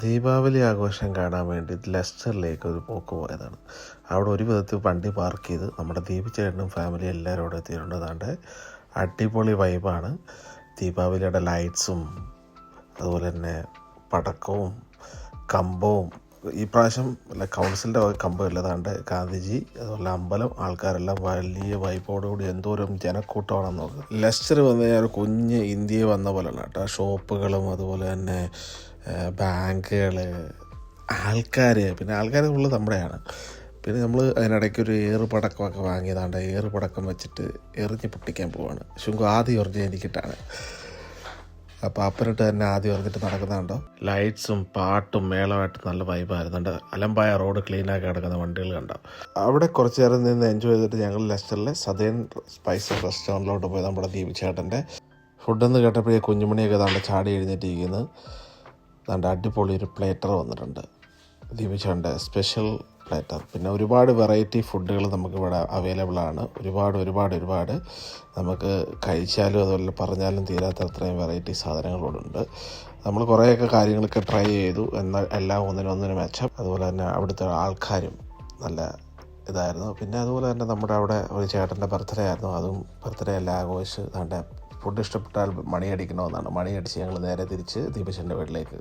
ദീപാവലി ആഘോഷം കാണാൻ വേണ്ടി ലെസ്റ്ററിലേക്ക് ഒരു പോക്ക് പോയതാണ്. അവിടെ ഒരു വിധത്തിൽ വണ്ടി പാർക്ക് ചെയ്ത് നമ്മുടെ ദീപിച്ചേട്ടനും ഫാമിലി എല്ലാവരും അവിടെ എത്തിയിട്ടുണ്ട്. അതാണ്ട് അടിപൊളി വൈബാണ്. ദീപാവലിയുടെ ലൈറ്റ്സും അതുപോലെ തന്നെ പടക്കവും കമ്പവും ഈ പ്രാവശ്യം കൗൺസിലിൻ്റെ കമ്പമില്ല. അതാണ്ട് ഗാന്ധിജി അതുപോലെ അമ്പലം ആൾക്കാരെല്ലാം വലിയ വൈബോടുകൂടി എന്തോരം ജനക്കൂട്ടമാണെന്ന് നോക്കുക. ലെസ്റ്റർ വന്നു കഴിഞ്ഞാൽ ഒരു കുഞ്ഞ് ഇന്ത്യയിൽ വന്ന പോലെയാണ് കേട്ടോ. ഷോപ്പുകളും അതുപോലെ തന്നെ ബാങ്കുകൾ, പിന്നെ ആൾക്കാർ ഉള്ളത് നമ്മുടെയാണ്. പിന്നെ നമ്മൾ അതിനിടയ്ക്ക് ഒരു ഏറുപടക്കമൊക്കെ വാങ്ങിയതാണ്ട് ഏറുപടക്കം വെച്ചിട്ട് എറിഞ്ഞ് പൊട്ടിക്കാൻ പോവാണ്. ശുങ്കും ആദ്യം എറിഞ്ഞ് എനിക്കിട്ടാണ്. അപ്പോൾ അപ്പനിട്ട് തന്നെ ആദ്യം എറിഞ്ഞിട്ട് നടക്കുന്നുണ്ടോ. ലൈറ്റ്സും പാട്ടും മേളമായിട്ട് നല്ല വൈബായിരുന്നുണ്ട്. അലമ്പായ റോഡ് ക്ലീനാക്കി കിടക്കുന്ന വണ്ടികൾ കണ്ടോ. അവിടെ കുറച്ച് നേരം നിന്ന് എൻജോയ് ചെയ്തിട്ട് ഞങ്ങൾ ലെസ്റ്ററിലെ സദേൺ സ്പൈസസ് റെസ്റ്റോറൻറ്റിലോട്ട് പോയി. നമ്മുടെ ദീപിച്ചേട്ടൻ്റെ ഫുഡെന്ന് കേട്ടപ്പോഴേ കുഞ്ഞുമണിയൊക്കെ താണ്ട് ചാടി എഴുന്നേറ്റിരിക്കുന്നത്. താണ്ട് അടിപൊളി ഒരു പ്ലേറ്റർ വന്നിട്ടുണ്ട്, ദീപിച്ചേട്ടൻ്റെ സ്പെഷ്യൽ പ്ലേറ്റർ. പിന്നെ ഒരുപാട് വെറൈറ്റി ഫുഡുകൾ നമുക്കിവിടെ അവൈലബിൾ ആണ്. ഒരുപാട് നമുക്ക് കഴിച്ചാലും അതുപോലെ പറഞ്ഞാലും തീരാത്ത അത്രയും വെറൈറ്റി സാധനങ്ങളോടുണ്ട്. നമ്മൾ കുറേയൊക്കെ കാര്യങ്ങളൊക്കെ ട്രൈ ചെയ്തു. എന്നാൽ എല്ലാം ഒന്നിനൊന്നിന് മെച്ചം. അതുപോലെ തന്നെ അവിടുത്തെ ആൾക്കാരും നല്ല ഇതായിരുന്നു. പിന്നെ അതുപോലെ തന്നെ നമ്മുടെ അവിടെ ഒരു ചേട്ടൻ്റെ ബർത്ത്ഡേ ആയിരുന്നു. അതും ബർത്ത്ഡേ എല്ലാം ആഘോഷിച്ച് ഫുഡ് ഇഷ്ടപ്പെട്ടാൽ മണിയടിക്കണമെന്നാണ്. മണിയടിച്ച് ഞങ്ങൾ നേരെ തിരിച്ച് ദീപച്ചൻ്റെ വീട്ടിലേക്ക്